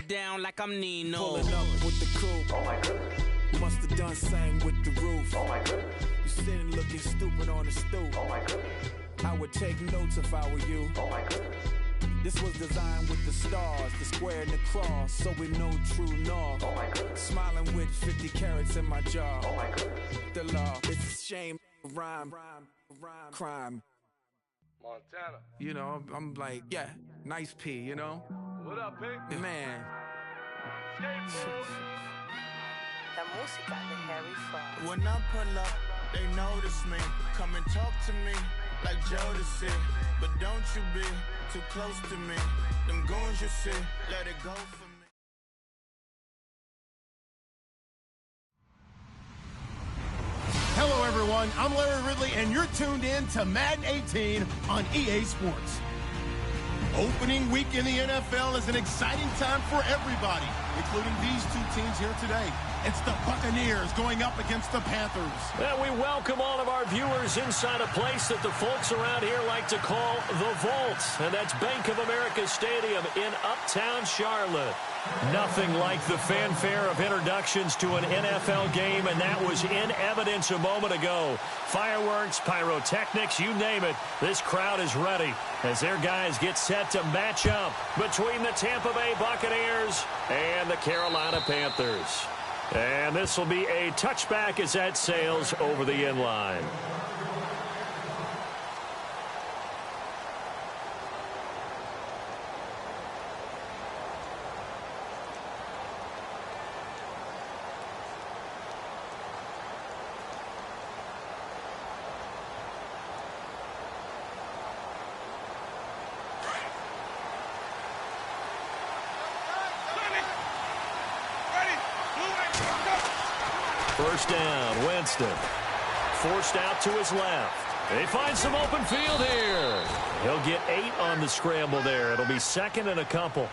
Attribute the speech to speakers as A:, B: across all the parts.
A: down like I'm Nino.
B: Pulling up with the coupe.
C: Oh my goodness.
B: Must have done same with the roof.
C: Oh my goodness.
B: You sitting looking stupid on the stoop.
C: Oh my goodness.
B: I would take notes if I were you.
C: Oh my goodness.
B: This was designed with the stars, the square and the cross, so we know true north.
C: Oh my goodness.
B: Smiling with 50 carats in my jaw.
C: Oh my goodness.
B: The law, it's a shame, rhyme, crime.
D: Montana.
B: You know, I'm like, yeah, nice P, you know?
D: What up, Pink?
B: Man.
E: La música de Harry Fraud.
F: When I pull up, they notice me. Come and talk to me like Jodeci. But don't you be too close to me. Them goons you see, let it go for me.
G: Hello, everyone. I'm Larry Ridley, and you're tuned in to Madden 18 on EA Sports. Opening week in the NFL is an exciting time for everybody, including these two teams here today. It's the Buccaneers going up against the Panthers.
H: And we welcome all of our viewers inside a place that the folks around here like to call the Vault. And that's Bank of America Stadium in Uptown Charlotte. Nothing like the fanfare of introductions to an NFL game, and that was in evidence a moment ago. Fireworks, pyrotechnics, you name it. This crowd is ready as their guys get set to match up between the Tampa Bay Buccaneers and the Carolina Panthers. And this will be a touchback as that sails over the end line. First down, Winston. Forced out to his left. They find some open field here. He'll get 8 on the scramble there. It'll be second and a couple.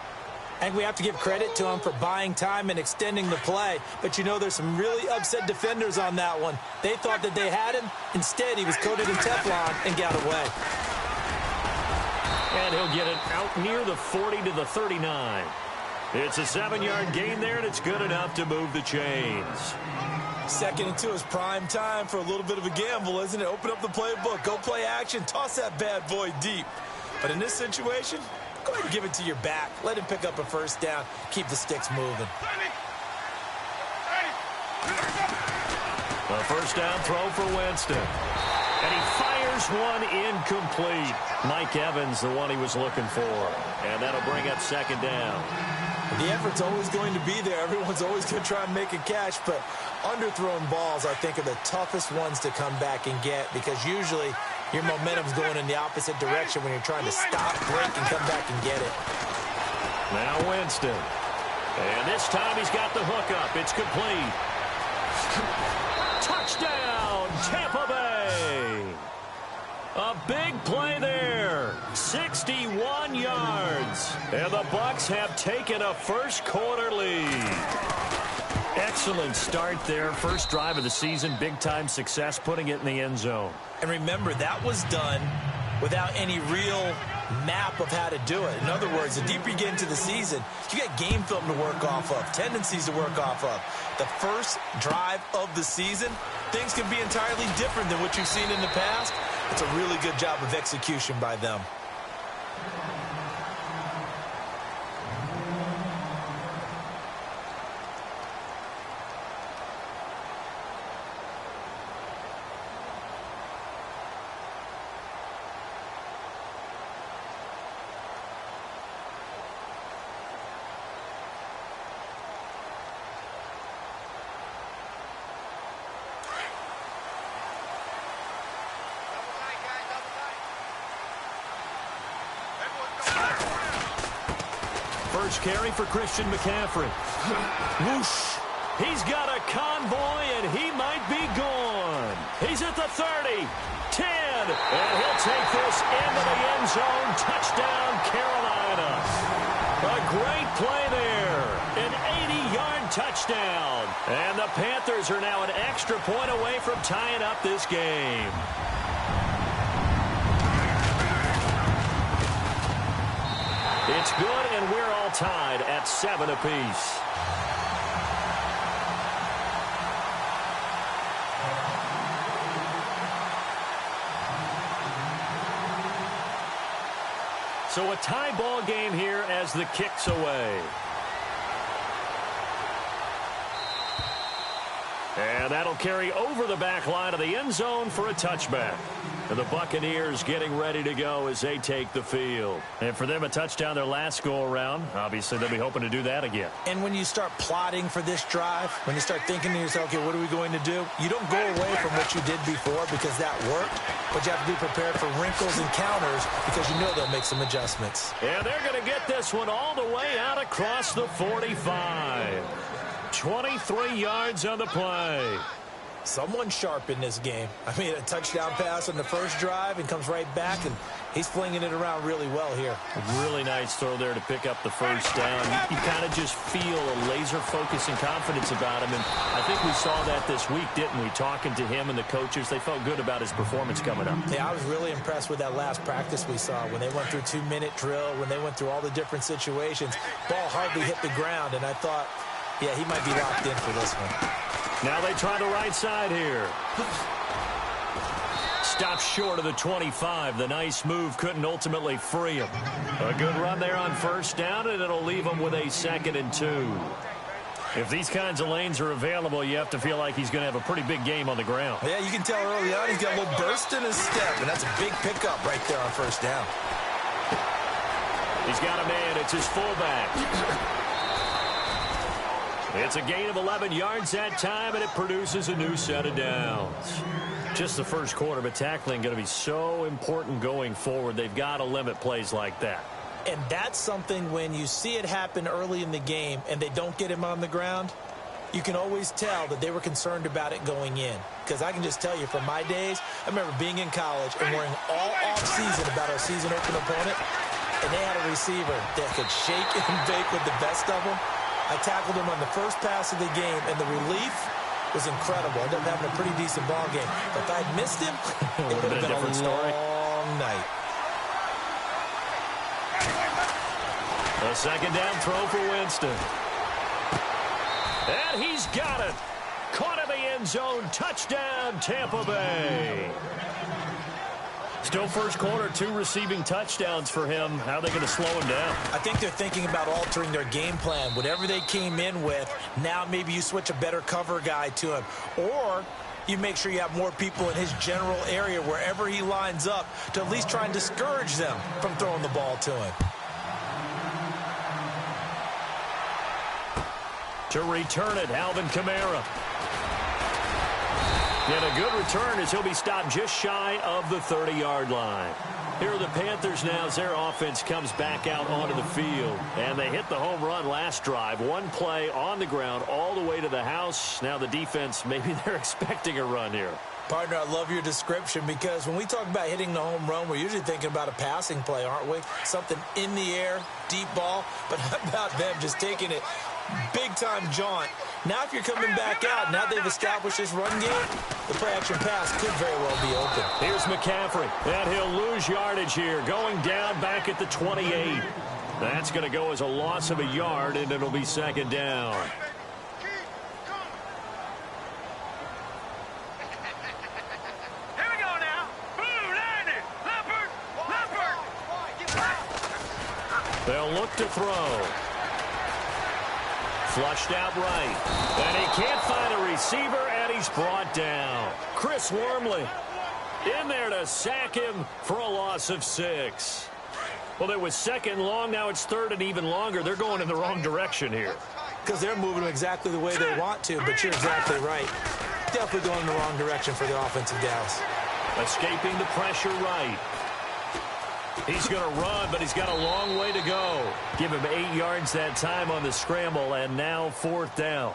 I: And we have to give credit to him for buying time and extending the play. But, you know, there's some really upset defenders on that one. They thought that they had him. Instead, he was coated in Teflon and got away.
H: And he'll get it out near the 40 to the 39. It's a 7-yard gain there, and it's good enough to move the chains.
I: Second and 2 is prime time for a little bit of a gamble, isn't it? Open up the playbook, go play action, toss that bad boy deep. But in this situation, go ahead and give it to your back. Let him pick up a first down. Keep the sticks moving.
H: A first down throw for Winston. And he fires one incomplete. Mike Evans, the one he was looking for. And that'll bring up second down.
I: The effort's always going to be there. Everyone's always going to try and make a catch, but underthrown balls, I think, are the toughest ones to come back and get because usually your momentum's going in the opposite direction when you're trying to stop, break, and come back and get it.
H: Now Winston. And this time he's got the hook up. It's complete. Touchdown, Tampa Bay. A big play there. 61 yards. And the Bucs have taken a first quarter lead. Excellent start there. First drive of the season. Big-time success putting it in the end zone.
I: And remember, that was done without any real map of how to do it. In other words, the deeper you get into the season, you got game film to work off of, tendencies to work off of. The first drive of the season, things can be entirely different than what you've seen in the past. It's a really good job of execution by them.
H: First carry for Christian McCaffrey. Whoosh. He's got a convoy, and he might be gone. He's at the 30, 10, and he'll take this into the end zone. Touchdown, Carolina. A great play there. An 80-yard touchdown. And the Panthers are now an extra point away from tying up this game. It's good, and we're all tied at 7 apiece. So a tie ball game here as the kick's away. And that'll carry over the back line of the end zone for a touchback. And the Buccaneers getting ready to go as they take the field. And for them, a touchdown their last go-around. Obviously, they'll be hoping to do that again.
I: And when you start plotting for this drive, when you start thinking to yourself, okay, what are we going to do? You don't go away from what you did before because that worked. But you have to be prepared for wrinkles and counters because you know they'll make some adjustments.
H: And they're going to get this one all the way out across the 45. 23 yards on the play.
I: Someone sharp in this game. I mean, a touchdown pass on the first drive and comes right back, and he's flinging it around really well here.
H: A really nice throw there to pick up the first down. You kind of just feel a laser focus and confidence about him, and I think we saw that this week, didn't we? Talking to him and the coaches, they felt good about his performance coming up.
I: Yeah, I was really impressed with that last practice we saw when they went through 2-minute drill, when they went through all the different situations. Ball hardly hit the ground, and I thought, yeah, he might be locked in for this one.
H: Now they try the right side here. Stops short of the 25. The nice move couldn't ultimately free him. A good run there on first down, and it'll leave him with a 2nd and 2. If these kinds of lanes are available, you have to feel like he's going to have a pretty big game on the ground.
I: Yeah, you can tell early on he's got a little burst in his step, and that's a big pickup right there on first down.
H: He's got a man. It's his fullback. It's a gain of 11 yards that time, and it produces a new set of downs. Just the first quarter, but tackling going to be so important going forward. They've got to limit plays like that.
I: And that's something when you see it happen early in the game and they don't get him on the ground, you can always tell that they were concerned about it going in. Because I can just tell you from my days, I remember being in college and worrying all off-season about our season-open opponent, and they had a receiver that could shake and bake with the best of them. I tackled him on the first pass of the game, and the relief was incredible. I ended up having a pretty decent ball game. But if I had missed him, it would have been a long night.
H: A 2nd down throw for Winston. And he's got it. Caught in the end zone. Touchdown, Tampa Bay. Still first quarter, 2 receiving touchdowns for him. How are they going to slow him down?
I: I think they're thinking about altering their game plan. Whatever they came in with, now maybe you switch a better cover guy to him. Or you make sure you have more people in his general area wherever he lines up to at least try and discourage them from throwing the ball to him.
H: To return it, Alvin Kamara. And a good return as he'll be stopped just shy of the 30-yard line. Here are the Panthers now as their offense comes back out onto the field. And they hit the home run last drive. One play on the ground all the way to the house. Now the defense, maybe they're expecting a run here.
I: Partner, I love your description because when we talk about hitting the home run, we're usually thinking about a passing play, aren't we? Something in the air, deep ball. But how about them just taking it big-time jaunt? Now if you're coming back out, now they've established this run game, the play-action pass could very well be open.
H: Here's McCaffrey, and he'll lose yardage here, going down back at the 28. That's going to go as a loss of a yard, and it'll be 2nd down.
D: Here we go now. Blue, landed. Leopard.
H: They'll look to throw. Flushed out right. And he can't find a receiver, and he's brought down. Chris Wormley in there to sack him for a loss of 6. Well, it was 2nd long. Now it's 3rd and even longer. They're going in the wrong direction here.
I: Because they're moving exactly the way they want to, but you're exactly right. Definitely going in the wrong direction for the offensive Dallas.
H: Escaping the pressure right. He's going to run, but he's got a long way to go. Give him 8 yards that time on the scramble, and now 4th down.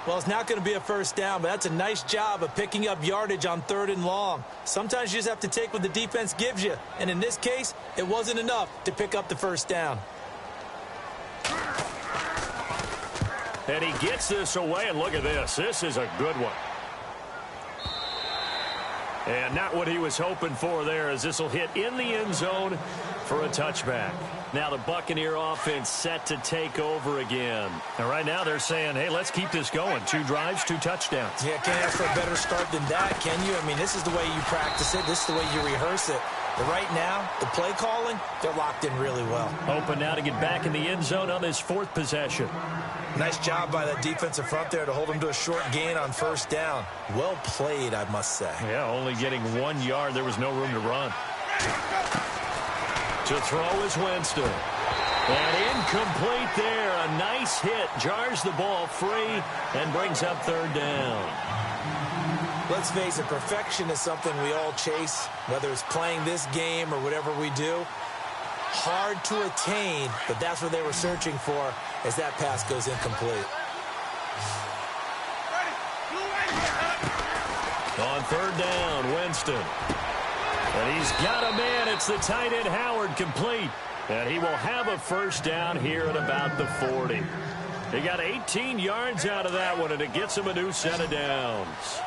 I: Well, it's not going to be a first down, but that's a nice job of picking up yardage on 3rd and long. Sometimes you just have to take what the defense gives you, and in this case, it wasn't enough to pick up the first down.
H: And he gets this away, and look at this. This is a good one. And not what he was hoping for there, as this will hit in the end zone for a touchback. Now the Buccaneer offense set to take over again. And right now they're saying, hey, let's keep this going. 2 drives, 2 touchdowns.
I: Yeah, can't ask for a better start than that, can you? I mean, this is the way you practice it. This is the way you rehearse it. But right now, the play calling, they're locked in really well.
H: Open now to get back in the end zone on this 4th possession.
I: Nice job by that defensive front there to hold them to a short gain on 1st down. Well played, I must say.
H: Yeah, only getting 1 yard. There was no room to run. To throw is Winston. And incomplete there. A nice hit. Jars the ball free and brings up 3rd down.
I: Let's face it, perfection is something we all chase, whether it's playing this game or whatever we do. Hard to attain, but that's what they were searching for as that pass goes incomplete.
H: On 3rd down, Winston. And he's got a man. It's the tight end Howard, complete. And he will have a 1st down here at about the 40. He got 18 yards out of that one, and it gets him a new set of downs.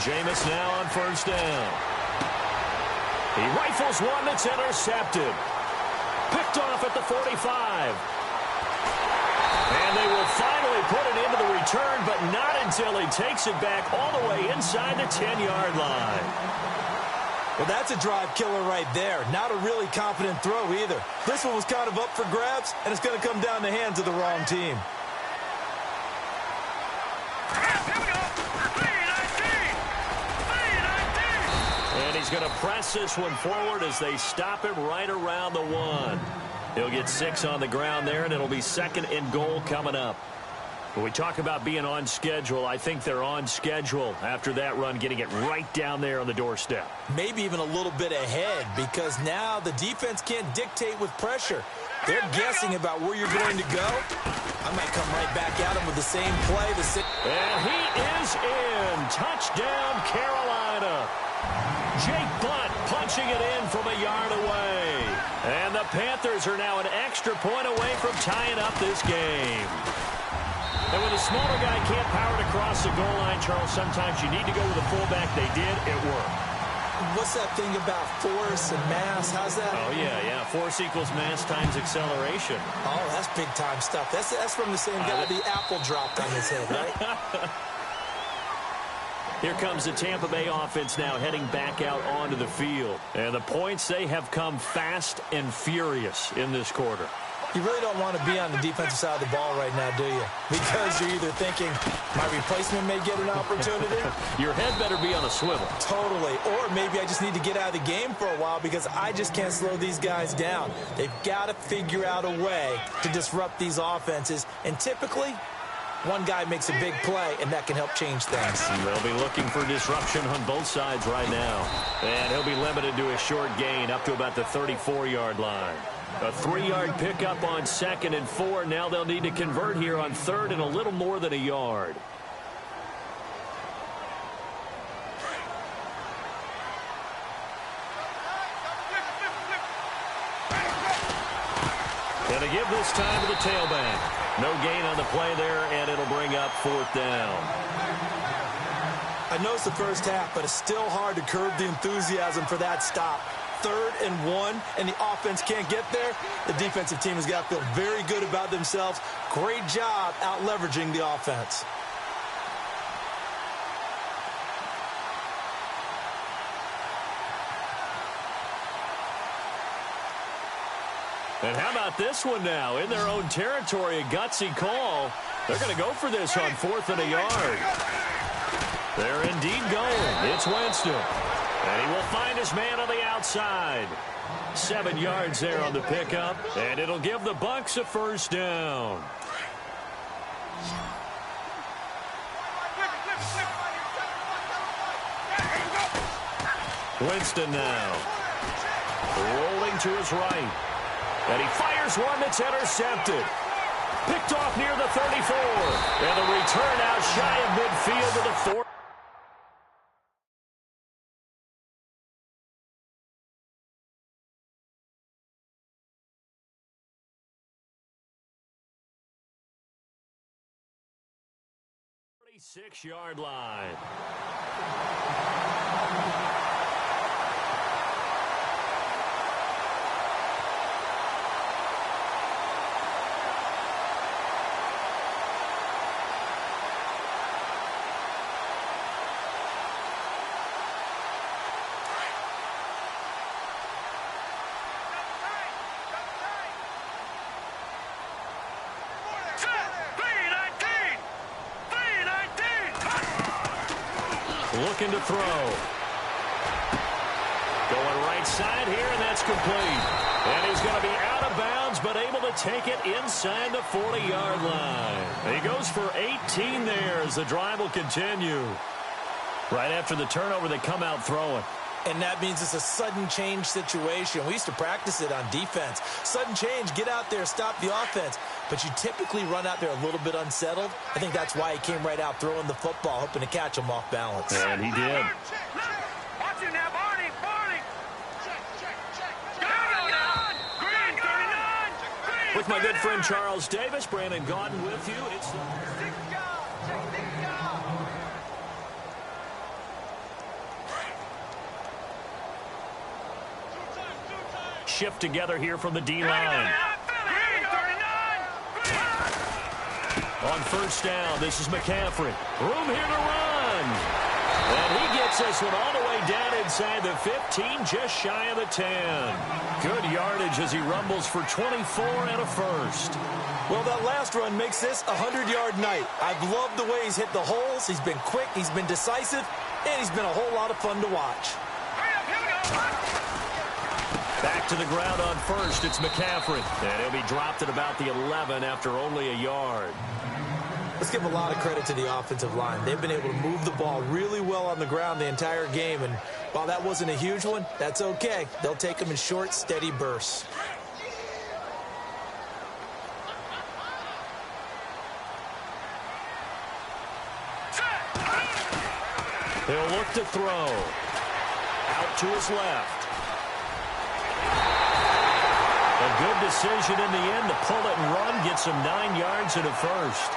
H: Jameis now on 1st down. He rifles one that's intercepted. Picked off at the 45. And they will finally put it into the return, but not until he takes it back all the way inside the 10-yard line.
I: Well, that's a drive killer right there. Not a really confident throw either. This one was kind of up for grabs, and it's going to come down the hands of the wrong team.
H: And he's going to press this one forward as they stop him right around the 1. He'll get 6 on the ground there, and it'll be 2nd and goal coming up. When we talk about being on schedule, I think they're on schedule after that run, getting it right down there on the doorstep.
I: Maybe even a little bit ahead, because now the defense can't dictate with pressure. They're guessing about where you're going to go. I might come right back at him with the same play.
H: And he is in. Touchdown, Carolina. Jake Butt punching it in from a yard away. And the Panthers are now an extra point away from tying up this game. And when the smaller guy can't power it across the goal line, Charles, sometimes you need to go with a fullback. They did. It worked.
I: What's that thing about force and mass? How's that?
H: Oh, yeah. Force equals mass times acceleration.
I: Oh, that's big-time stuff. That's from the same guy the apple dropped on his head, right?
H: Here comes the Tampa Bay offense now heading back out onto the field. And the points, they have come fast and furious in this quarter.
I: You really don't want to be on the defensive side of the ball right now, do you? Because you're either thinking, my replacement may get an opportunity.
H: Your head better be on a swivel.
I: Totally. Or maybe I just need to get out of the game for a while because I just can't slow these guys down. They've got to figure out a way to disrupt these offenses. And typically, one guy makes a big play, and that can help change things.
H: They'll be looking for disruption on both sides right now. And he'll be limited to a short gain up to about the 34-yard line. A 3-yard pickup on 2nd and 4. Now they'll need to convert here on 3rd and a little more than a yard. And to give this time to the tailback. No gain on the play there, and it'll bring up 4th down.
I: I know it's the first half, but it's still hard to curb the enthusiasm for that stop. 3rd and 1, and the offense can't get there. The defensive team has got to feel very good about themselves. Great job out leveraging the offense.
H: And how about this one now? In their own territory, a gutsy call. They're going to go for this on 4th and a yard. They're indeed going. It's Winston. And he will find his man on the outside. 7 yards there on the pickup. And it'll give the Bucs a 1st down. Winston now. Rolling to his right. And he fires one that's intercepted. Picked off near the 34. And the return out shy of midfield to the 4. Six-yard line. Looking to throw. Going right side here, and that's complete. And he's going to be out of bounds, but able to take it inside the 40-yard line. He goes for 18 there as the drive will continue. Right after the turnover, they come out throwing.
I: And that means it's a sudden change situation. We used to practice it on defense. Sudden change, get out there, stop the offense. But you typically run out there a little bit unsettled. I think that's why he came right out throwing the football, hoping to catch him off balance.
H: And he did.
D: Watch it now, Barney. Green.
H: With my good friend Charles Davis, Brandon Gaudin with you. It's shift together here from the D-line. On first down, this is McCaffrey. Room here to run. And he gets this one all the way down inside the 15, just shy of the 10. Good yardage as he rumbles for 24 and a first.
I: Well, that last run makes this a 100-yard night. I've loved the way he's hit the holes. He's been quick, he's been decisive, and he's been a whole lot of fun to watch.
H: Back to the ground on first, it's McCaffrey. And he'll be dropped at about the 11 after only a yard.
I: Let's give a lot of credit to the offensive line. They've been able to move the ball really well on the ground the entire game. And while that wasn't a huge one, that's okay. They'll take them in short, steady bursts.
H: He'll look to throw. Out to his left. A good decision in the end to pull it and run. Gets him 9 yards and a first.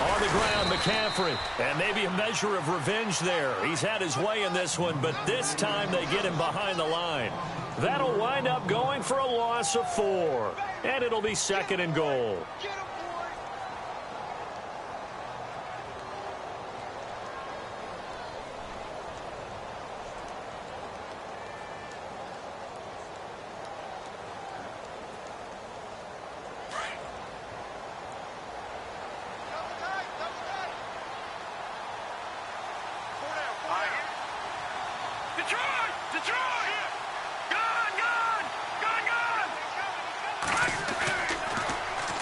H: On the ground, McCaffrey. And maybe a measure of revenge there. He's had his way in this one, but this time they get him behind the line. That'll wind up going for a loss of 4. And it'll be second and goal.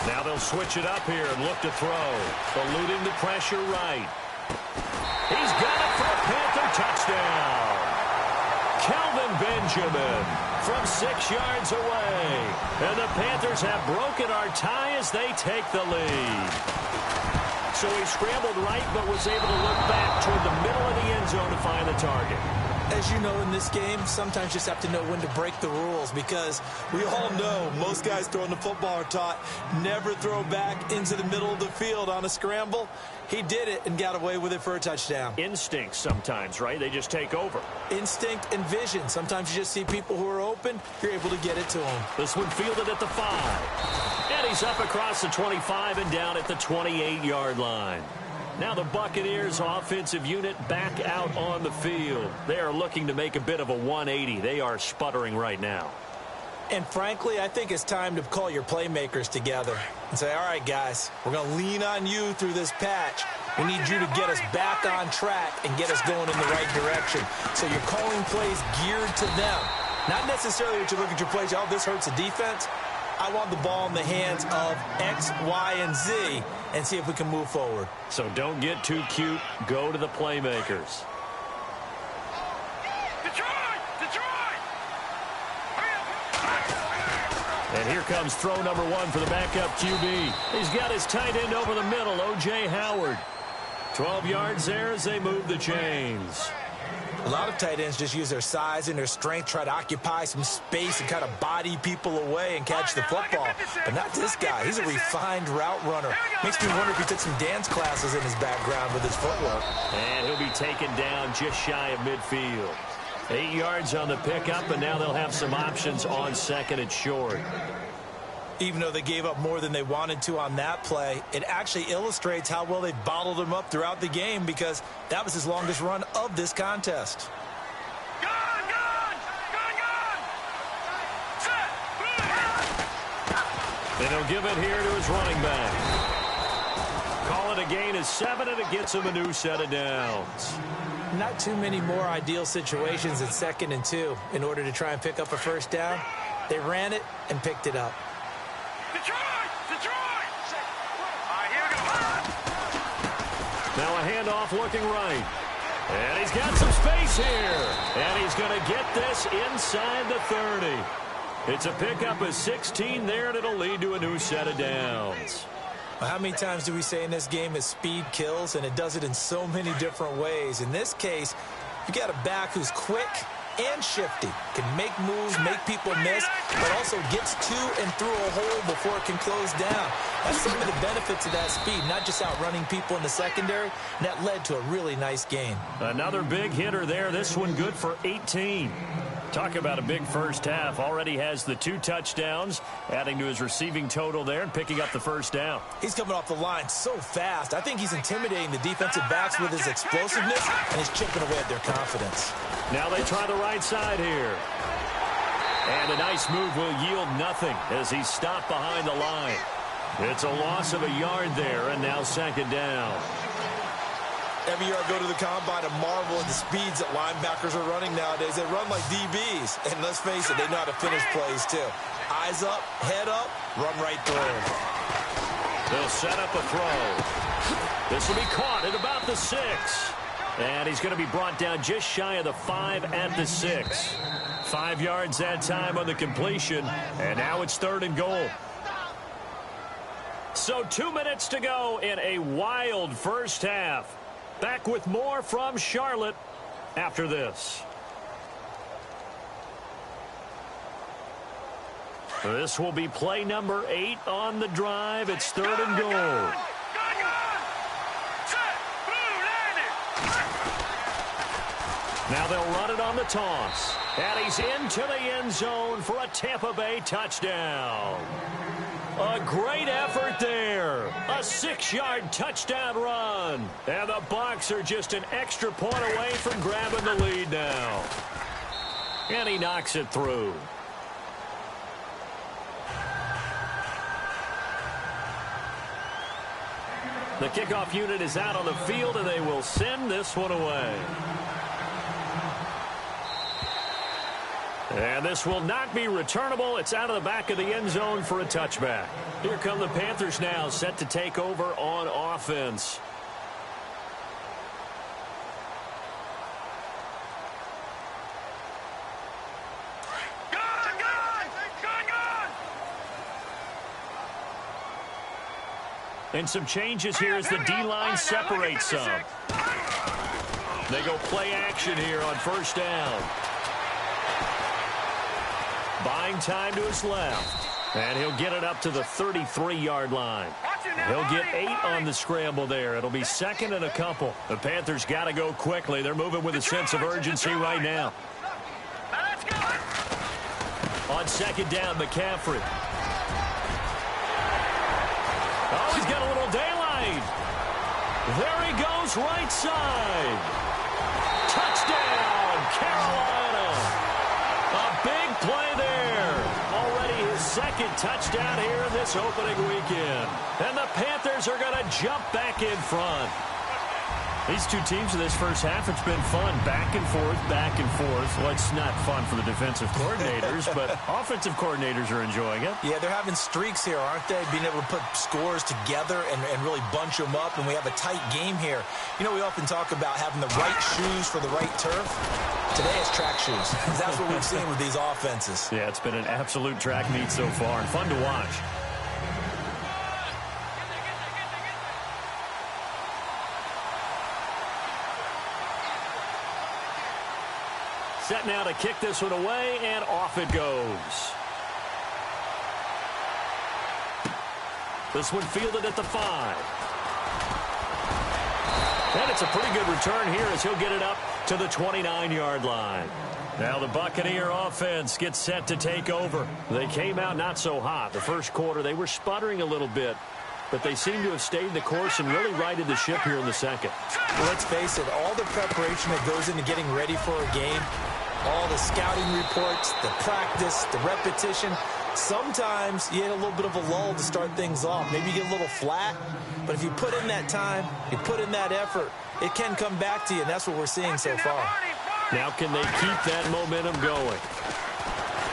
H: Now they'll switch it up here and look to throw. Eluding the pressure right. He's got it for a Panther touchdown. Kelvin Benjamin from 6 yards away. And the Panthers have broken our tie as they take the lead. So he scrambled right but was able to look back toward the middle of the end zone to find the target.
I: As you know, in this game, sometimes you just have to know when to break the rules, because we all know most guys throwing the football are taught never throw back into the middle of the field on a scramble. He did it and got away with it for a touchdown.
H: Instinct sometimes, right? They just take over.
I: Instinct and vision. Sometimes you just see people who are open, you're able to get it to them.
H: This one fielded at the 5. And he's up across the 25 and down at the 28-yard line. Now the Buccaneers offensive unit back out on the field. They are looking to make a bit of a 180. They are sputtering right now.
I: And frankly, I think it's time to call your playmakers together and say, all right, guys, we're going to lean on you through this patch. We need you to get us back on track and get us going in the right direction. So you're calling plays geared to them. Not necessarily that you look at your plays, oh, this hurts the defense. I want the ball in the hands of X, Y, and Z and see if we can move forward.
H: So don't get too cute. Go to the playmakers. And here comes throw number 1 for the backup QB. He's got his tight end over the middle, O.J. Howard. 12 yards there as they move the chains.
I: A lot of tight ends just use their size and their strength, try to occupy some space and kind of body people away and catch the football. But not this guy. He's a refined route runner. Makes me wonder if he took some dance classes in his background with his footwork.
H: And he'll be taken down just shy of midfield. 8 yards on the pickup, and now they'll have some options on second and short.
I: Even though they gave up more than they wanted to on that play, it actually illustrates how well they've bottled him up throughout the game, because that was his longest run of this contest.
H: And he'll give it here to his running back. Call it a gain of 7, and it gets him a new set of downs.
I: Not too many more ideal situations in 2nd and 2 in order to try and pick up a first down. They ran it and picked it up.
D: Detroit! All right, here we go.
H: Now a handoff looking right. And he's got some space here. And he's going to get this inside the 30. It's a pickup of 16 there, and it'll lead to a new set of downs.
I: How many times do we say in this game that speed kills, and it does it in so many different ways? In this case, you got a back who's quick and shifty, can make moves, make people miss, but also gets to and through a hole before it can close down. That's some of the benefits of that speed, not just outrunning people in the secondary, and that led to a really nice gain.
H: Another big hitter there, this one good for 18. Talk about a big first half. Already has the 2 touchdowns, adding to his receiving total there and picking up the first down.
I: He's coming off the line so fast. I think he's intimidating the defensive backs with his explosiveness, and he's chipping away at their confidence.
H: Now they try the right side here. And a nice move will yield nothing as he's stopped behind the line. It's a loss of a yard there, and now 2nd down.
I: Every year I go to the combine and marvel at the speeds that linebackers are running nowadays. They run like DBs. And let's face it, they know how to finish plays too. Eyes up, head up, run right through.
H: They'll set up a throw. This will be caught at about the 6. And he's going to be brought down just shy of the 5 at the 6. 5 yards that time on the completion. And now it's 3rd and goal. So 2 minutes to go in a wild first half. Back with more from Charlotte after this. This will be play number 8 on the drive. It's 3rd and goal. Now they'll run it on the toss. And he's into the end zone for a Tampa Bay touchdown. A great effort there. A 6-yard touchdown run. And the Bucs are just an extra point away from grabbing the lead now. And he knocks it through. The kickoff unit is out on the field, and they will send this one away. And this will not be returnable. It's out of the back of the end zone for a touchback. Here come the Panthers now, set to take over on offense. And some changes here as the D-line separates some. They go play action here on 1st down. Buying time to his left. And he'll get it up to the 33-yard line. He'll get 8 on the scramble there. It'll be 2nd and a couple. The Panthers got to go quickly. They're moving with a sense of urgency right now. On 2nd down, McCaffrey. Oh, he's got a little daylight. There he goes, right side. Touchdown, Carolina. A big play there. Already his 2nd touchdown here in this opening weekend. And the Panthers are going to jump back in front. These two teams in this first half, it's been fun. Back and forth, back and forth. Well, it's not fun for the defensive coordinators, but offensive coordinators are enjoying it.
I: Yeah, they're having streaks here, aren't they? Being able to put scores together and really bunch them up, and we have a tight game here. You know, we often talk about having the right shoes for the right turf. Today it's track shoes. That's what we've seen with these offenses.
H: Yeah, it's been an absolute track meet so far, and fun to watch. Set now to kick this one away, and off it goes. This one fielded at the 5. And it's a pretty good return here as he'll get it up to the 29-yard line. Now the Buccaneer offense gets set to take over. They came out not so hot. The first quarter, they were sputtering a little bit, but they seem to have stayed the course and really righted the ship here in the second.
I: Well, let's face it, all the preparation that goes into getting ready for a game, all the scouting reports, the practice, the repetition, sometimes you get a little bit of a lull to start things off. Maybe you get a little flat, but if you put in that time, you put in that effort, it can come back to you, and that's what we're seeing so far.
H: Now can they keep that momentum going?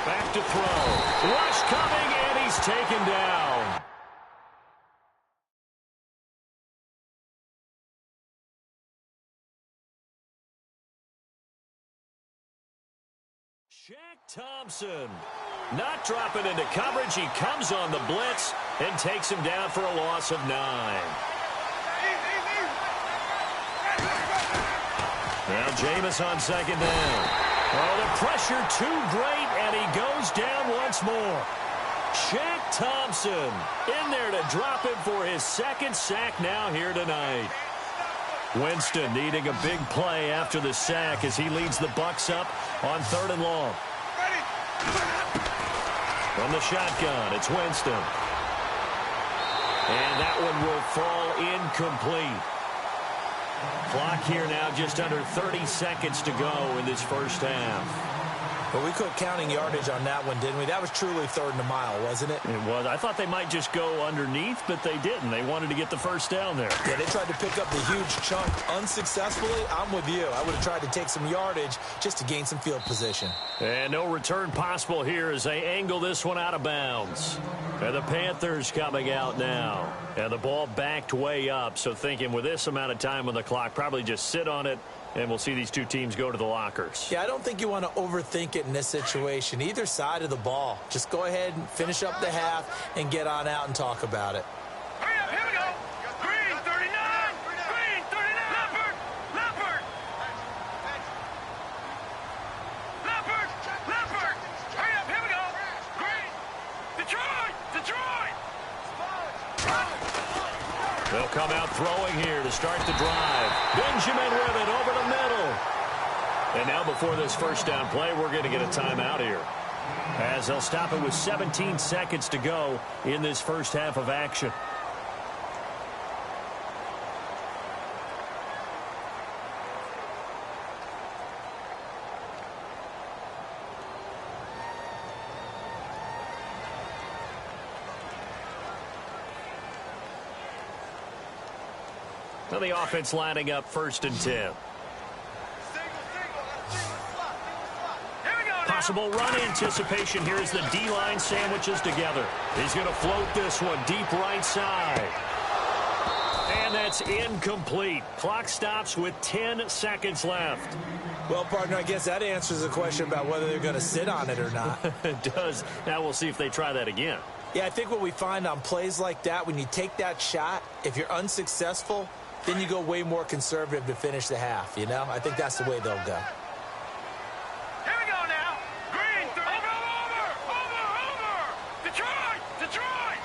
H: Back to throw. Rush coming, and he's taken down. Shaq Thompson not dropping into coverage. He comes on the blitz and takes him down for a loss of 9. Now Jameis on second down. Oh, the pressure too great, and he goes down once more. Shaq Thompson in there to drop him for his second sack now here tonight. Winston needing a big play after the sack as he leads the Bucs up on 3rd and long. From the shotgun, it's Winston. And that one will fall incomplete. Clock here now just under 30 seconds to go in this first half.
I: But we quit counting yardage on that one, didn't we? That was truly 3rd and a mile, wasn't it?
H: It was. I thought they might just go underneath, but they didn't. They wanted to get the first down there.
I: Yeah, they tried to pick up the huge chunk unsuccessfully. I'm with you. I would have tried to take some yardage just to gain some field position.
H: And no return possible here as they angle this one out of bounds. And the Panthers coming out now. And the ball backed way up, so thinking with this amount of time on the clock, probably just sit on it, and we'll see these two teams go to the lockers.
I: Yeah, I don't think you want to overthink it in this situation. Either side of the ball. Just go ahead and finish up the half and get on out and talk about it.
D: Hurry up, here we go. Green, 39. Green, 39. Leopard, Leopard. Leopard, Leopard. Hurry up, here we go. Green. Detroit, Detroit.
H: They'll come out throwing here to start the drive. Benjamin with it over the middle. And now before this first down play, we're going to get a timeout here, as they'll stop it with 17 seconds to go in this first half of action. Now the offense lining up 1st and 10. Possible run anticipation here as the D-line sandwiches together. He's going to float this one deep right side. And that's incomplete. Clock stops with 10 seconds left.
I: Well, partner, I guess that answers the question about whether they're going to sit on it or not.
H: It does. Now we'll see if they try that again.
I: Yeah, I think what we find on plays like that, when you take that shot, if you're unsuccessful, then you go way more conservative to finish the half, you know? I think that's the way they'll go.
D: Here we go now. Green, over. Detroit, Detroit.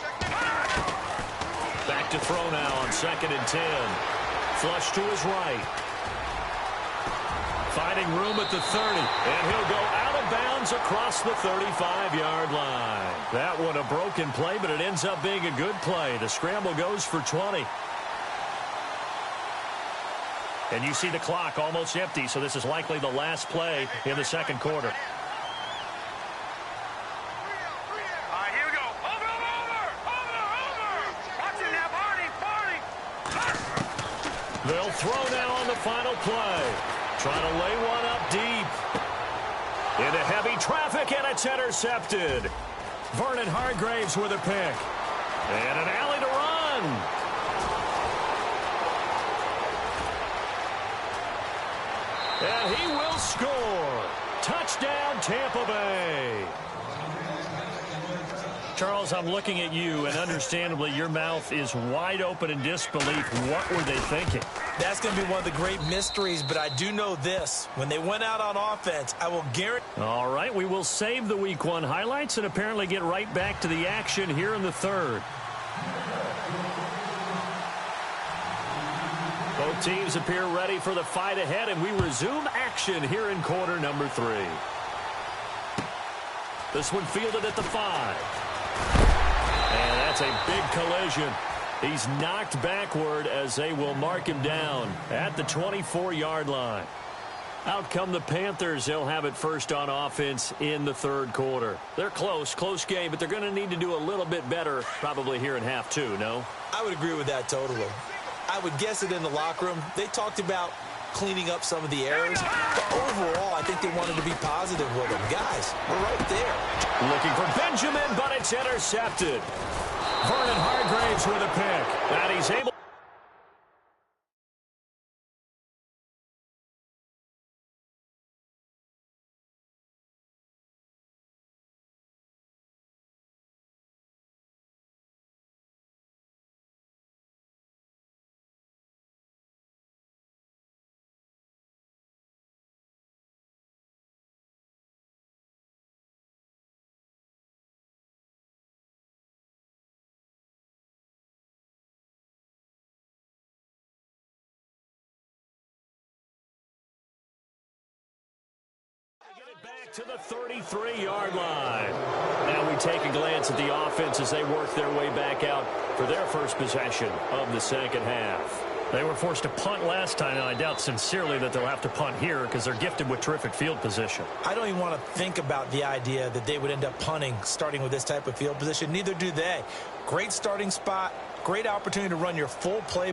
H: Back to throw now on 2nd and 10. Flush to his right. Finding room at the 30. And he'll go out of bounds across the 35-yard line. That one a broken play, but it ends up being a good play. The scramble goes for 20. And you see the clock almost empty, so this is likely the last play in the second quarter.
D: All right, here we go. Over. Watch it now, Barney.
H: They'll throw now on the final play. Trying to lay one up deep. Into heavy traffic, and it's intercepted. Vernon Hargraves with a pick. And an alley to run. And he will score. Touchdown, Tampa Bay. Charles, I'm looking at you, and understandably, your mouth is wide open in disbelief. What were they thinking?
I: That's going to be one of the great mysteries, but I do know this. When they went out on offense, I will guarantee...
H: All right, we will save the Week 1 highlights and apparently get right back to the action here in the third. Both teams appear ready for the fight ahead, and we resume action here in quarter number 3. This one fielded at the 5. And that's a big collision. He's knocked backward as they will mark him down at the 24-yard line. Out come the Panthers. They'll have it first on offense in the third quarter. They're close game, but they're going to need to do a little bit better probably here in half 2, no?
I: I would agree with that totally. I would guess it in the locker room. They talked about cleaning up some of the errors. But overall, I think they wanted to be positive with them. Guys, we're right there.
H: Looking for Benjamin, but it's intercepted. Vernon Hargraves with a pick. And he's able back to the 33-yard line. Now we take a glance at the offense as they work their way back out for their first possession of the second half. They were forced to punt last time, and I doubt sincerely that they'll have to punt here because they're gifted with terrific field position.
I: I don't even want to think about the idea that they would end up punting starting with this type of field position. Neither do they. Great starting spot, great opportunity to run your full play.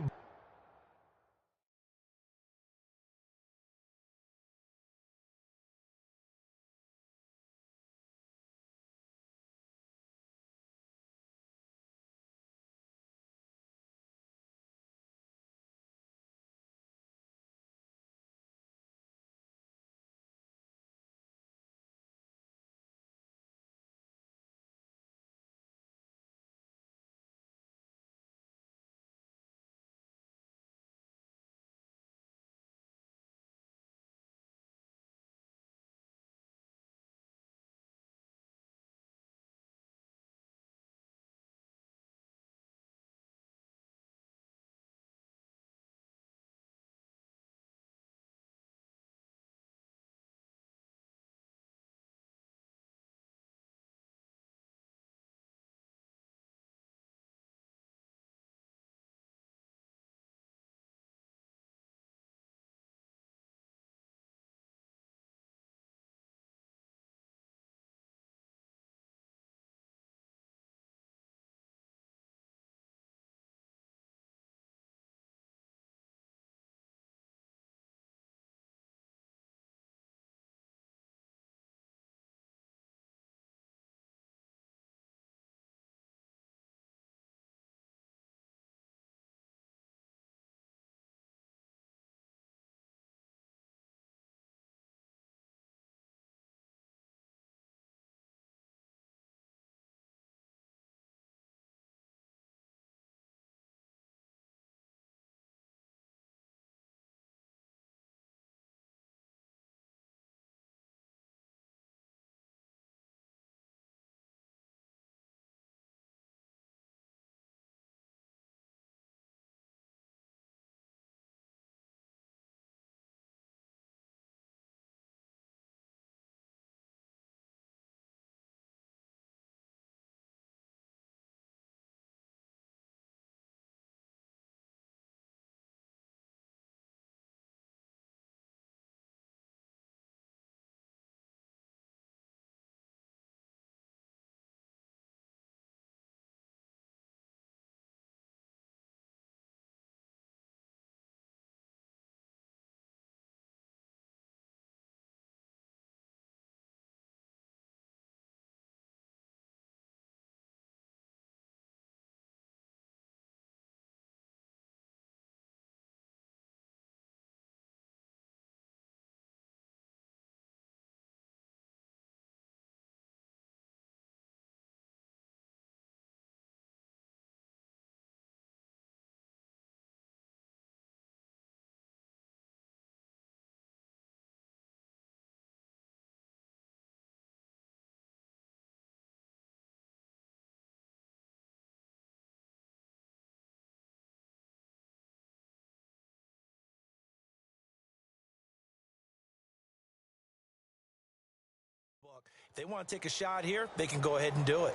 I: they want to take a shot here, they can go ahead and do it.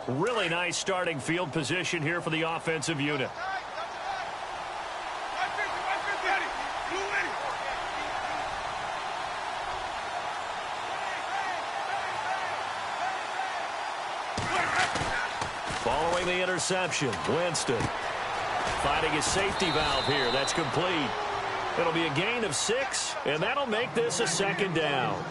H: Really nice starting field position here for the offensive unit. Following the interception, Winston finding his safety valve here. That's complete. It'll be a gain of 6, and that'll make this a second down.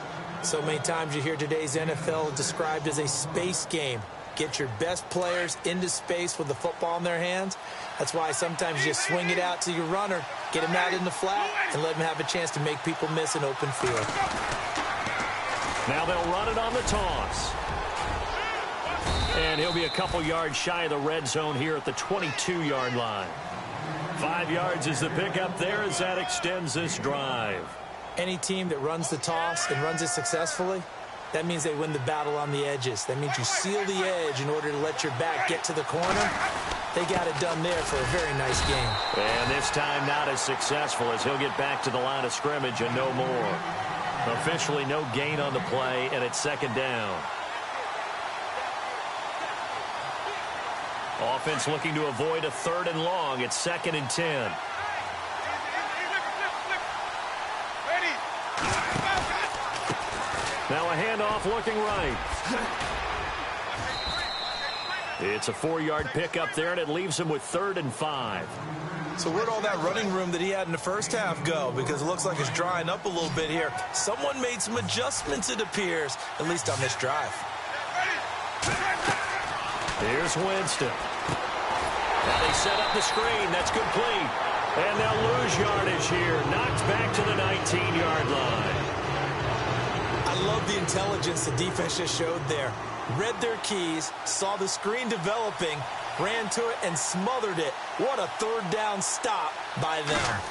I: So many times you hear today's NFL described as a space game. Get your best players into space with the football in their hands. That's why sometimes you just swing it out to your runner, get him out in the flat, and let him have a chance to make people miss an open field.
H: Now they'll run it on the toss. And he'll be a couple yards shy of the red zone here at the 22-yard line. 5 yards is the pickup there as that extends this drive.
I: Any team that runs the toss and runs it successfully, that means they win the battle on the edges. That means you seal the edge in order to let your back get to the corner. They got it done there for a very nice game.
H: And this time not as successful as he'll get back to the line of scrimmage and no more. Officially no gain on the play, and it's second down. Offense looking to avoid a 3rd and long. It's 2nd and 10. Now a handoff looking right. It's a 4-yard pickup there, and it leaves him with 3rd and 5.
I: So where'd all that running room that he had in the first half go? Because it looks like it's drying up a little bit here. Someone made some adjustments, it appears, at least on this drive.
H: Here's Winston. Now they set up the screen. That's complete. And they'll lose yardage here. Knocked back to the 19-yard line.
I: I love the intelligence the defense just showed there. Read their keys, saw the screen developing, ran to it, and smothered it. What a 3rd down stop by them.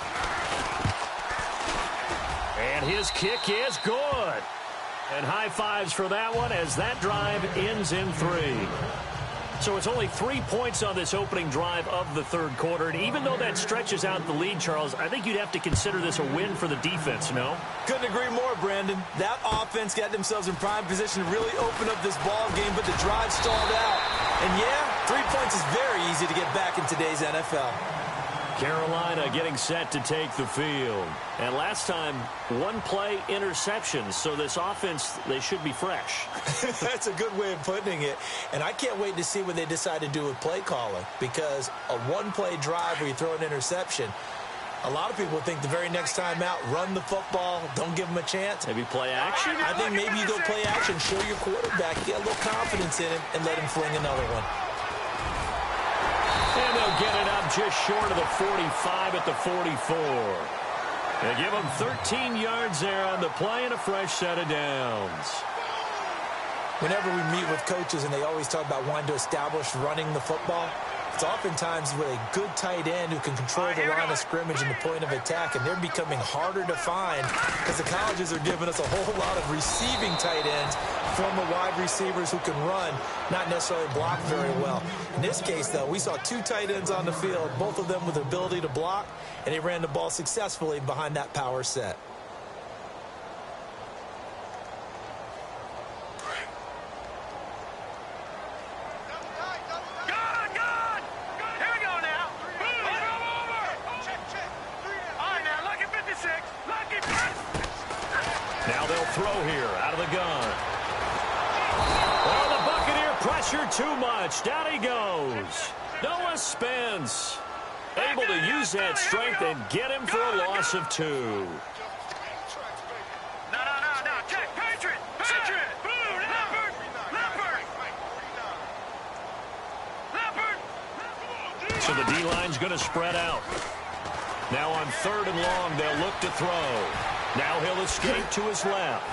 H: And his kick is good. And high fives for that one as that drive ends in 3. So it's only 3 points on this opening drive of the 3rd quarter. And even though that stretches out the lead, Charles, I think you'd have to consider this a win for the defense, no?
I: Couldn't agree more, Brandon. That offense got themselves in prime position to really open up this ball game, but the drive stalled out. And yeah, 3 points is very easy to get back in today's NFL.
H: Carolina getting set to take the field. And last time, 1-play interceptions. So this offense, they should be fresh.
I: That's a good way of putting it. And I can't wait to see what they decide to do with play calling. Because a 1-play drive where you throw an interception, a lot of people think the very next time out, run the football, don't give them a chance.
H: Maybe play action?
I: I think maybe you go play action, show your quarterback, get a little confidence in him, and let him fling another one.
H: And they'll get it up just short of the 45 at the 44. They give them 13 yards there on the play and a fresh set of downs.
I: Whenever we meet with coaches and they always talk about wanting to establish running the football, it's oftentimes with a good tight end who can control the line of scrimmage and the point of attack, and they're becoming harder to find because the colleges are giving us a whole lot of receiving tight ends, former wide receivers who can run, not necessarily block very well. In this case, though, we saw 2 tight ends on the field, both of them with the ability to block, and they ran the ball successfully behind that power set.
H: Now they'll throw here out of the gun. Oh, the Buccaneer pressure too much. Down he goes. Noah Spence able to use that strength and get him for a loss of 2.
D: No. Check. Patriot. Boone. Leopard.
H: So the D-line's going to spread out. Now on 3rd and long, they'll look to throw. Now he'll escape to his left.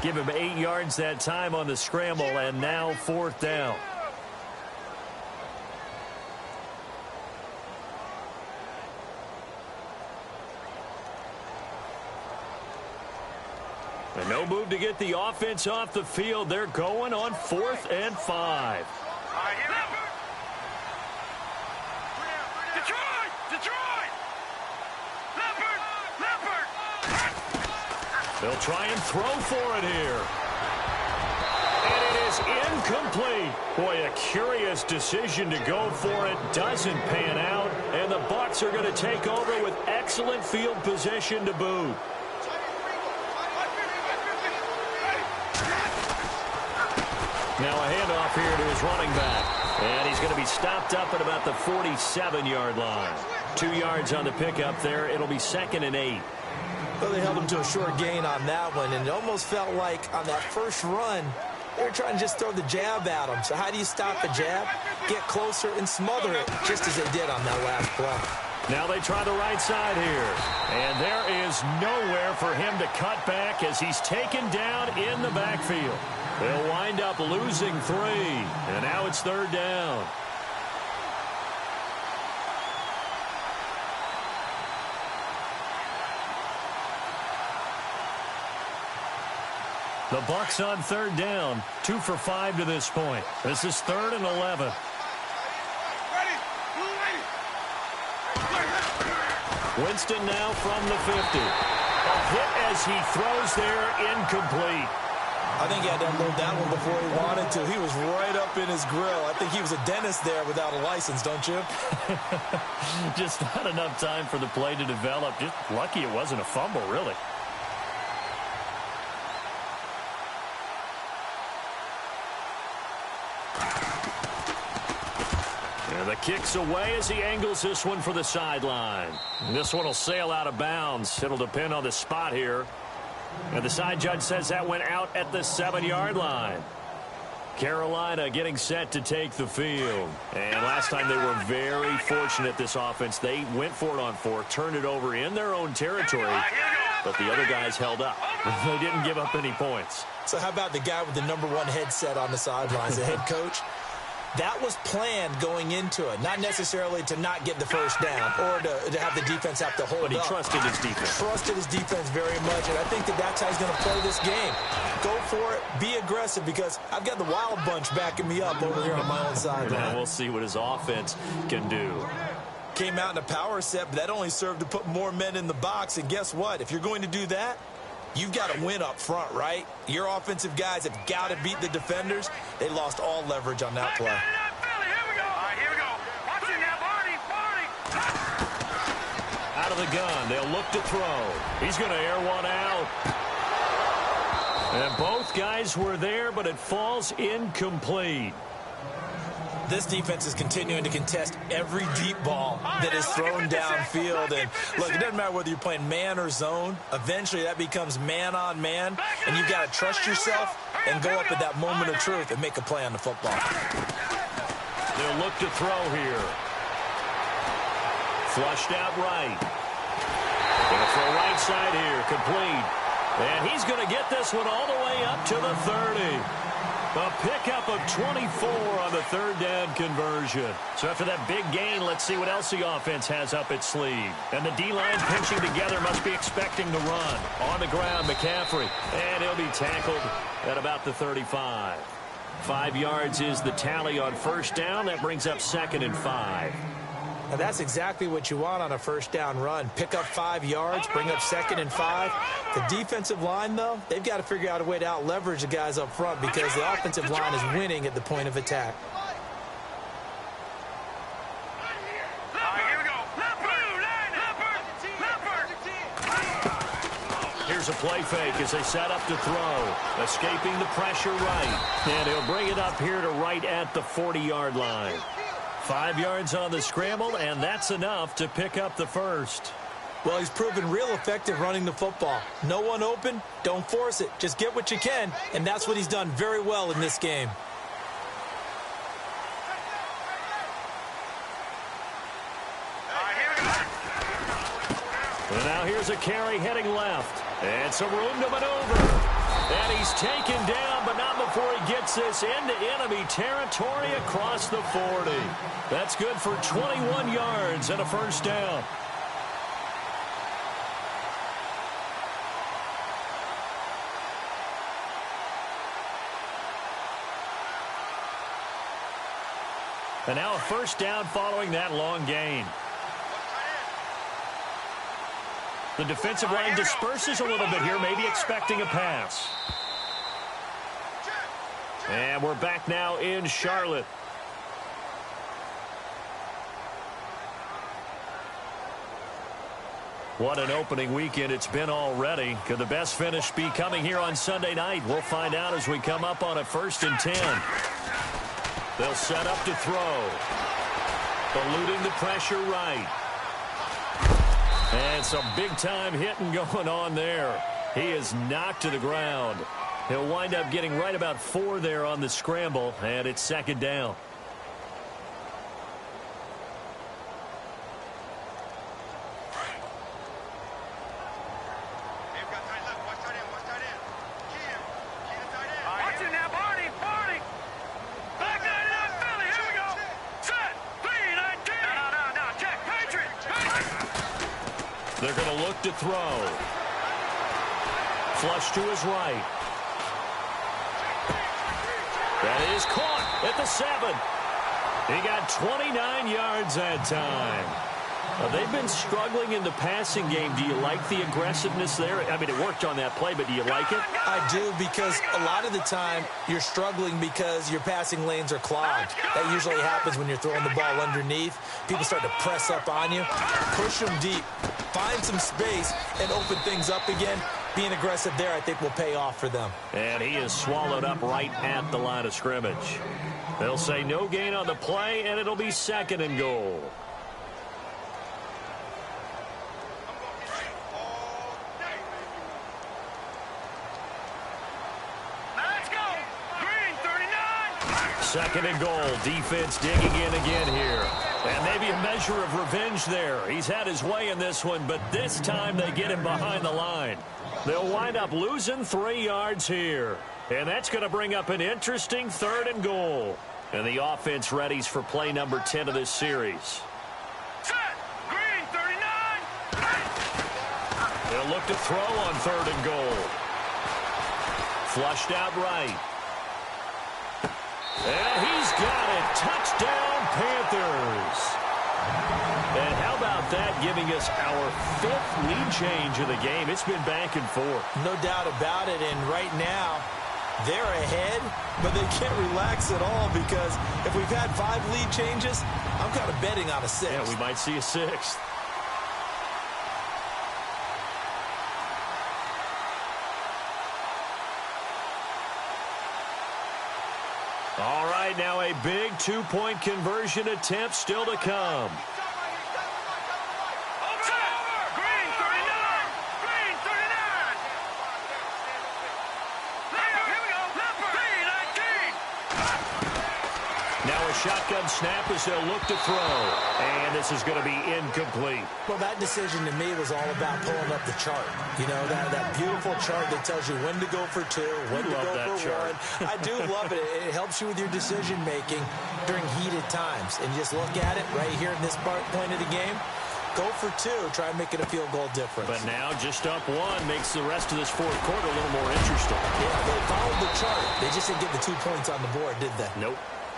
H: Give him 8 yards that time on the scramble, and now 4th down. And no move to get the offense off the field. They're going on 4th and 5.
D: Detroit! Leopard!
H: They'll try and throw for it here. And it is incomplete. Boy, a curious decision to go for it. Doesn't pan out. And the Bucs are going to take over with excellent field position to boot. Now a handoff here to his running back. And he's going to be stopped up at about the 47-yard line. 2 yards on the pickup there. It'll be 2nd and 8.
I: Well, they held him to a short gain on that one, and it almost felt like on that first run, they were trying to just throw the jab at him. So how do you stop a jab? Get closer and smother it, just as they did on that last play.
H: Now they try the right side here. And there is nowhere for him to cut back as he's taken down in the backfield. They'll wind up losing 3. And now it's 3rd down. The Bucs on 3rd down. 2 for 5 to this point. This is 3rd and 11. Winston now from the 50. A hit as he throws there, incomplete.
I: I think he had to unload that one before he wanted to. He was right up in his grill. I think he was a dentist there without a license, don't you?
H: Just not enough time for the play to develop. Just lucky it wasn't a fumble, really. And the kick's away as he angles this one for the sideline. This one will sail out of bounds. It'll depend on the spot here. And the side judge says that went out at the 7-yard line. Carolina getting set to take the field. And last time they were very fortunate, this offense. They went for it on 4, turned it over in their own territory, but the other guys held up. They didn't give up any points.
I: So how about the guy with the #1 headset on the sidelines, the head coach? That was planned going into it, not necessarily to not get the first down or to have the defense have to hold up.
H: But he trusted his defense.
I: Trusted his defense very much, and I think that's how he's going to play this game. Go for it, be aggressive, because I've got the wild bunch backing me up over here on my own sideline.
H: And we'll see what his offense can do.
I: Came out in a power set, but that only served to put more men in the box, and guess what? If you're going to do that, you've got to win up front, right? Your offensive guys have got to beat the defenders. They lost all leverage on that play.
D: Here we go. Watching now, Barney.
H: Out of the gun, they'll look to throw. He's going to air one out. And both guys were there, but it falls incomplete.
I: This defense is continuing to contest every deep ball that is thrown downfield. And look, it doesn't matter whether you're playing man or zone. Eventually, that becomes man on man. And you've got to trust yourself and go up at that moment of truth and make a play on the football.
H: They'll look to throw here. Flushed out right. Going to throw right side here. Complete. And he's going to get this one all the way up to the 30. A pickup of 24 on the 3rd down conversion. So after that big gain, let's see what else the offense has up its sleeve. And the D-line pinching together must be expecting the run. On the ground, McCaffrey. And he'll be tackled at about the 35. 5 yards is the tally on 1st down. That brings up 2nd and 5.
I: Now that's exactly what you want on a 1st down run. Pick up 5 yards, bring up 2nd and 5. The defensive line, though, they've got to figure out a way to out-leverage the guys up front because the offensive line is winning at the point of attack.
D: Here we go.
H: Here's a play fake as they set up to throw. Escaping the pressure right. And he'll bring it up here to right at the 40-yard line. 5 yards on the scramble, and that's enough to pick up the first.
I: Well, he's proven real effective running the football. No one open, don't force it. Just get what you can, and that's what he's done very well in this game.
H: And now here's a carry heading left. And some room to maneuver. And he's taken down, but not before he gets this into enemy territory across the 40. That's good for 21 yards and a 1st down. And now a first down following that long gain. The defensive line disperses a little bit here, maybe expecting a pass. And we're back now in Charlotte. What an opening weekend it's been already. Could the best finish be coming here on Sunday night? We'll find out as we come up on a 1st and 10. They'll set up to throw. Eluding the pressure right. And some big-time hitting going on there. He is knocked to the ground. He'll wind up getting right about 4 there on the scramble, and it's 2nd down. They're going to look to throw. Flush to his right. That is caught at the 7. He got 29 yards that time. They've been struggling in the passing game. Do you like the aggressiveness there? I mean, it worked on that play, but do you like it?
I: I do, because a lot of the time you're struggling because your passing lanes are clogged. That usually happens when you're throwing the ball underneath. People start to press up on you. Push them deep. Find some space and open things up again. Being aggressive there, I think, will pay off for them.
H: And he is swallowed up right at the line of scrimmage. They'll say no gain on the play, and it'll be 2nd and goal.
D: Let's go! Green, 39!
H: 2nd and goal. Defense digging in again here. And maybe a measure of revenge there. He's had his way in this one, but this time they get him behind the line. They'll wind up losing 3 yards here. And that's going to bring up an interesting 3rd and goal. And the offense readies for play number 10 of this series.
D: Set! Green, 39!
H: They'll look to throw on 3rd and goal. Flushed out right. And he's got it. Touchdown, Panthers. And how about that, giving us our 5th lead change of the game? It's been back and forth.
I: No doubt about it. And right now, they're ahead, but they can't relax at all, because if we've had 5 lead changes, I'm kind of betting on a 6th.
H: Yeah, we might see a 6th. All right, now a big 2-point conversion attempt still to come.
D: Green, 39! Green, 39! Here we go! Green, 19!
H: Now a shotgun snap as they'll look to throw. And this is going to be incomplete.
I: Well, that decision to me was all about pulling up the chart. You know, that beautiful chart that tells you when to go for 2, when to go for 1. I do love it. It helps you with your decision-making during heated times. And just look at it right here in this point of the game. Go for 2. Try and make it a field goal difference.
H: But now just up 1 makes the rest of this 4th quarter a little more interesting.
I: Yeah, they followed the chart. They just didn't get the 2 points on the board, did they?
H: Nope.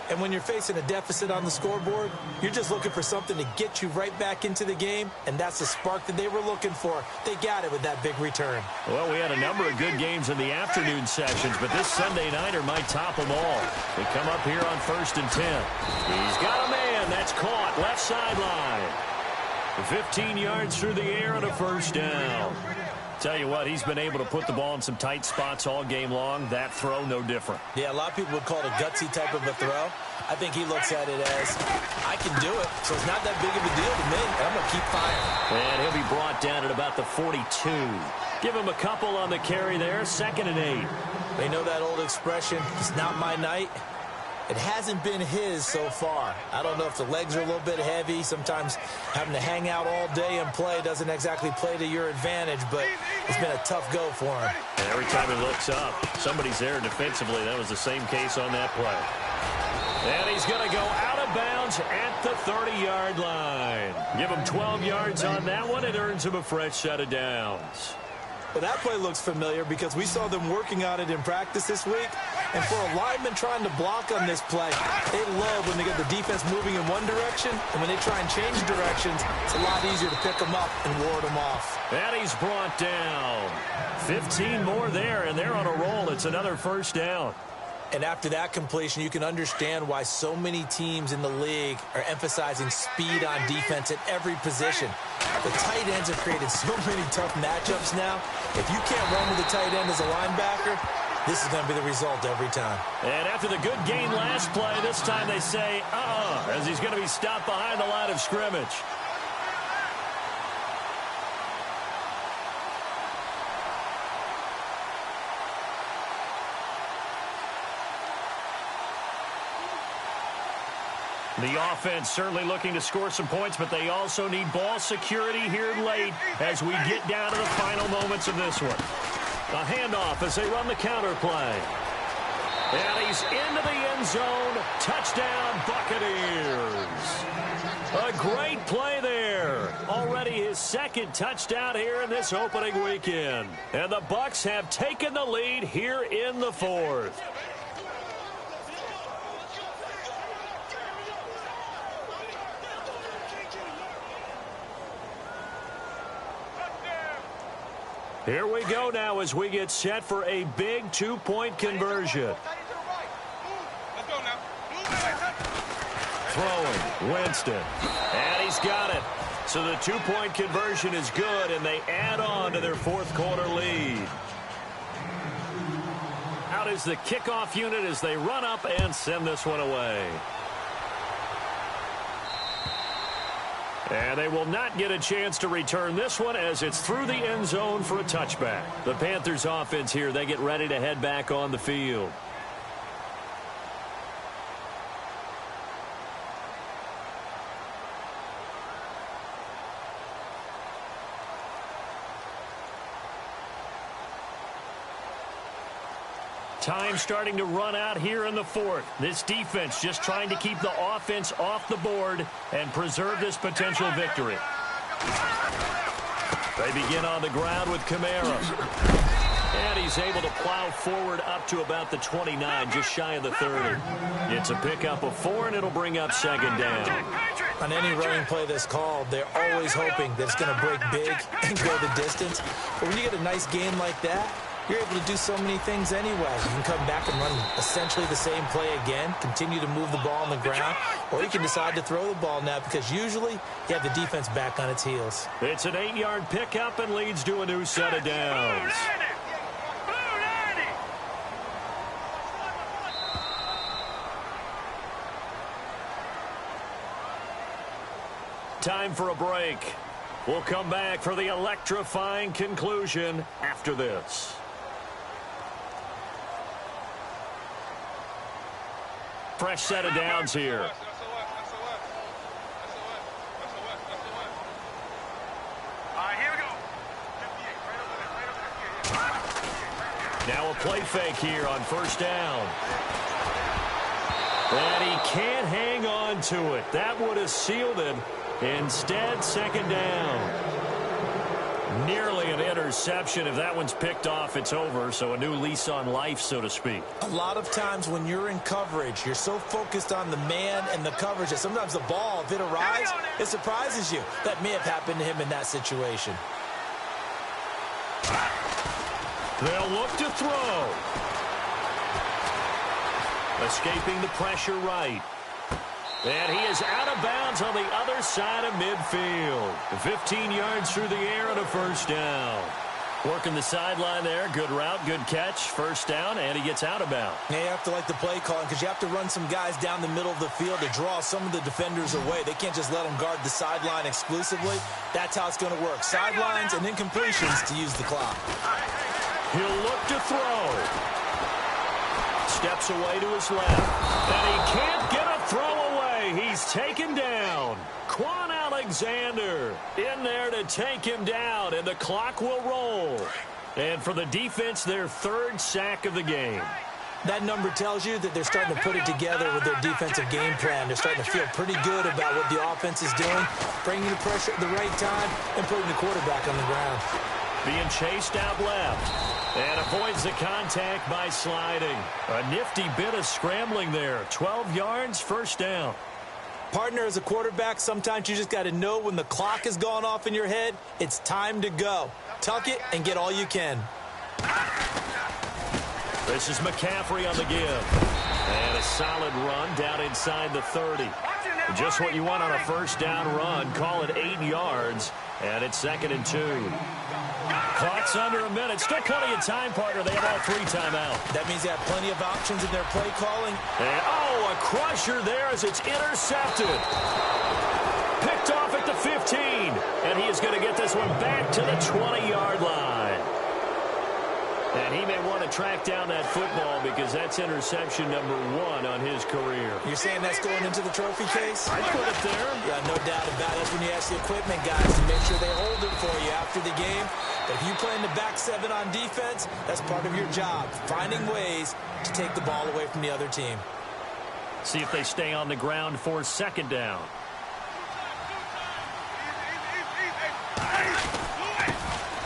I: And when you're facing a deficit on the scoreboard, you're just looking for something to get you right back into the game, and that's the spark that they were looking for. They got it with that big return.
H: Well, we had a number of good games in the afternoon sessions, but this Sunday nighter might top them all. We come up here on 1st and 10. He's got a man. That's caught. Left sideline. 15 yards through the air and a 1st down. Tell you what, he's been able to put the ball in some tight spots all game long. That throw, no different.
I: Yeah, a lot of people would call it a gutsy type of a throw. I think he looks at it as, I can do it, so it's not that big of a deal to me. I'm going to keep firing.
H: And he'll be brought down at about the 42. Give him a couple on the carry there, 2nd and 8.
I: They know that old expression, it's not my night. It hasn't been his so far. I don't know if the legs are a little bit heavy. Sometimes having to hang out all day and play doesn't exactly play to your advantage, but it's been a tough go for him.
H: And every time he looks up, somebody's there defensively. That was the same case on that play. And he's going to go out of bounds at the 30-yard line. Give him 12 yards on that one. It earns him a fresh set of downs.
I: Well, that play looks familiar because we saw them working on it in practice this week. And for a lineman trying to block on this play, they love when they get the defense moving in one direction. And when they try and change directions, it's a lot easier to pick them up and ward them off.
H: And he's brought down. 15 more there, and they're on a roll. It's another first down.
I: And after that completion, you can understand why so many teams in the league are emphasizing speed on defense at every position. The tight ends have created so many tough matchups now. If you can't run with the tight end as a linebacker, this is going to be the result every time.
H: And after the good gain last play, this time they say, as he's going to be stopped behind the line of scrimmage. The offense certainly looking to score some points, but they also need ball security here late as we get down to the final moments of this one. A handoff as they run the counter play. And he's into the end zone. Touchdown, Buccaneers. A great play there. Already his second touchdown here in this opening weekend. And the Bucs have taken the lead here in the fourth. Here we go now as we get set for a big two-point conversion. Throwing, Winston. And he's got it. So the two-point conversion is good, and they add on to their fourth quarter lead. Out is the kickoff unit as they run up and send this one away. And they will not get a chance to return this one as it's through the end zone for a touchback. The Panthers offense here, they get ready to head back on the field. Time starting to run out here in the fourth. This defense just trying to keep the offense off the board and preserve this potential victory. They begin on the ground with Kamara. And he's able to plow forward up to about the 29, just shy of the 30. It's a pickup of 4, and it'll bring up second down.
I: On any running play that's called, they're always hoping that it's going to break big and go the distance. But when you get a nice gain like that, you're able to do so many things anyway. You can come back and run essentially the same play again, continue to move the ball on the ground, or you can decide to throw the ball now because usually you have the defense back on its heels.
H: It's an 8-yard pickup and leads to a new set of downs. Time for a break. We'll come back for the electrifying conclusion after this. Fresh set of downs here. Now a play fake here on first down. And he can't hang on to it. That would have sealed it. Instead, second down. Nearly an interception. If that one's picked off, it's over. So a new lease on life, so to speak.
I: A lot of times when you're in coverage, you're so focused on the man and the coverage that sometimes the ball, if it arrives, it surprises you. That may have happened to him in that situation.
H: They'll look to throw. Escaping the pressure right. And he is out of bounds on the other side of midfield. 15 yards through the air and a first down. Working the sideline there. Good route, good catch. First down, and he gets out of bounds.
I: Yeah, you have to like the play calling because you have to run some guys down the middle of the field to draw some of the defenders away. They can't just let them guard the sideline exclusively. That's how it's going to work. Sidelines and incompletions to use the clock.
H: He'll look to throw. Steps away to his left. And he can't get a throw away. He's taken down. Quan Alexander in there to take him down, and the clock will roll. And for the defense, their third sack of the game.
I: That number tells you that they're starting to put it together with their defensive game plan. They're starting to feel pretty good about what the offense is doing, bringing the pressure at the right time, and putting the quarterback on the ground.
H: being chased out left. And avoids the contact by sliding. A nifty bit of scrambling there. 12 yards, first down.
I: Partner, as a quarterback, sometimes you just got to know when the clock has gone off in your head, it's time to go. Tuck it and get all you can.
H: This is McCaffrey on the give. And a solid run down inside the 30. Just what you want on a first down run. Call it 8 yards. And it's 2nd and 2. Clock's under a minute. Still plenty of time, partner. They have all 3 timeouts.
I: That means they have plenty of options in their play calling.
H: And, a crusher there as it's intercepted. Picked off at the 15. And he is going to get this one back to the 20-yard line. And he may want to track down that football because that's interception number 1 on his career.
I: You're saying that's going into the trophy case?
H: I'd put it there.
I: Yeah, no doubt about it. That's when you ask the equipment guys to make sure they hold it for you after the game. But if you play in the back 7 on defense, that's part of your job, finding ways to take the ball away from the other team.
H: See if they stay on the ground for 2nd down.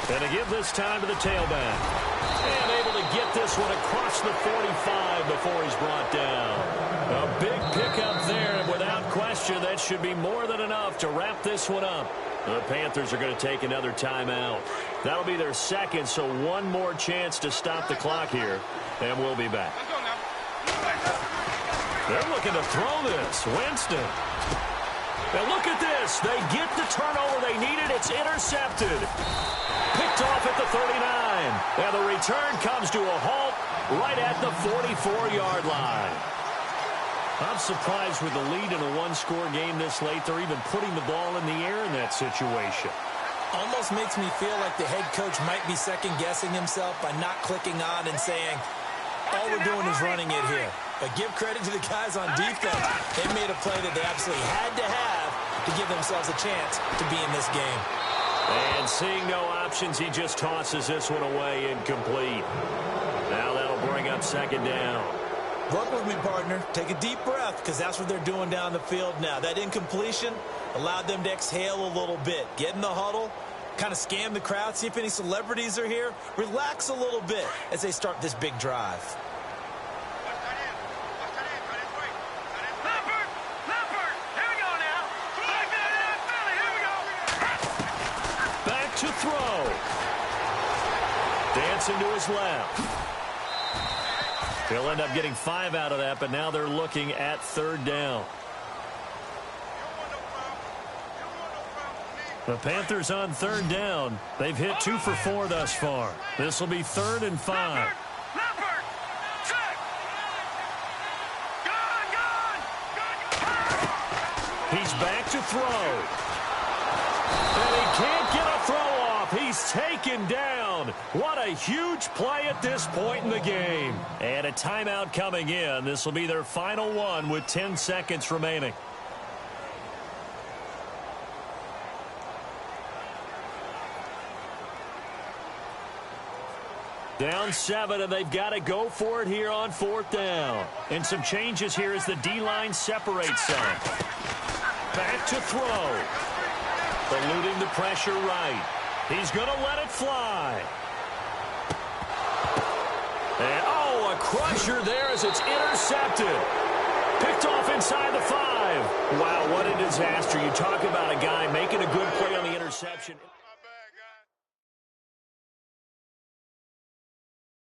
H: And to give this time to the tailback. And able to get this one across the 45 before he's brought down. A big pickup there, and without question, that should be more than enough to wrap this one up. The Panthers are going to take another timeout. That'll be their 2nd, so one more chance to stop the clock here, and we'll be back. They're looking to throw this. Winston. Now look at this. They get the turnover they needed. It's intercepted. Picked off at the 39. And the return comes to a halt right at the 44-yard line. I'm surprised with the lead in a one-score game this late. They're even putting the ball in the air in that situation.
I: Almost makes me feel like the head coach might be second-guessing himself by not clicking on and saying, all we're doing is running it here. But give credit to the guys on defense. They made a play that they absolutely had to have to give themselves a chance to be in this game.
H: And seeing no options, he just tosses this one away incomplete. Now that'll bring up 2nd down.
I: Work with me, partner. Take a deep breath, because that's what they're doing down the field now. That incompletion allowed them to exhale a little bit. Get in the huddle, kind of scan the crowd, see if any celebrities are here. Relax a little bit as they start this big drive.
H: To throw. Dancing to his left. They'll end up getting 5 out of that, but now they're looking at 3rd down. The Panthers on 3rd down. They've hit 2 for 4 thus far. This will be 3rd and 5. He's back to throw. And he can't get a throw off. He's taken down. What a huge play at this point in the game. And a timeout coming in. This will be their final one with 10 seconds remaining. Down 7, and they've got to go for it here on 4th down. And some changes here as the D-line separates some. Back to throw. Eluding the pressure right. He's going to let it fly. And, a crusher there as it's intercepted. Picked off inside the 5. Wow, what a disaster. You talk about a guy making a good play on the interception.